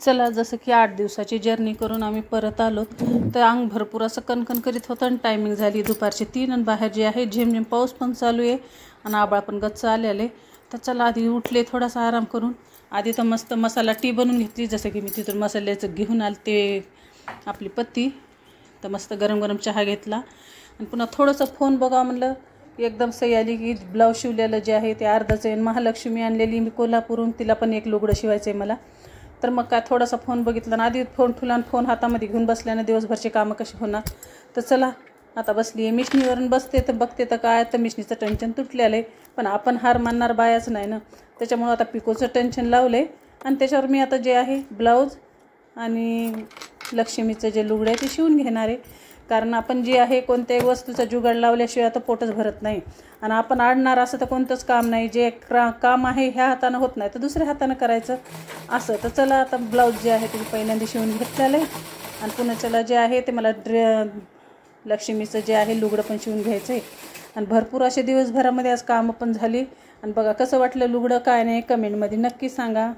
चला, जसं की 8 दिवसाची जर्नी करून आम्ही परत आलो, तर अंग भरपूर असं कणकण करीत होतं आणि टायमिंग झाली दुपारचे 3 आणि बाहेर जे आहे झिमझिम पाऊस पण चालू आहे आणि आभाळ पण गच्च आलेले. तर चला आधी उठले, थोडासा आराम करून आधी तर मस्त मसाला टी बनवून घेतली. जसं की मी तिथून मसाल्याचं घेऊन आले ते आपली पत्ती, तर मस्त गरम गरम चहा घेतला आणि पुन्हा थोडंसं फोन बघा म्हणलं. एकदम सही आली की ब्लाऊज शिवलेलं जे आहे ते अर्धाचं आहे. महालक्ष्मी आणलेली मी कोल्हापूरहून, तिला पण एक लुगडं शिवायचं आहे मला. तर मग काय थोडासा फोन बघितला ना, आधी फोन ठेवला आणि फोन हातामध्ये घेऊन बसल्यानं दिवसभरची कामं कशी होणार. तर चला आता बसली आहे मिशनीवरून, बसते तर बघते तर काय तर मिशनीचं टेन्शन तुटलेलं आहे. पण आपण हार मानणार बायाच नाही ना, त्याच्यामुळं आता पिकोचं टेन्शन लावलं आहे आणि त्याच्यावर मी आता जे आहे ब्लाऊज आणि लक्ष्मीचं जे लुगडं आहे ते शिवून घेणार आहे. कारण आपण जे आहे कोणत्याही वस्तूचा जुगाड लावल्याशिवाय आता पोटच भरत नाही आणि आपण आडणार असं तर कोणतंच काम नाही. जे काम आहे ह्या हातानं होत नाही तर दुसऱ्या हातानं करायचं असं. तर चला आता ब्लाऊज जे आहे ते पहिल्यांदा शिवून घेतलेलं आहे आणि पुन्हा चला जे आहे ते मला लक्ष्मीचं जे आहे लुगडं पण शिवून घ्यायचं आहे. आणि भरपूर असे दिवसभरामध्ये आज कामं पण झाली. आणि बघा कसं वाटलं लुगडं, काय नाही कमेंटमध्ये नक्की सांगा.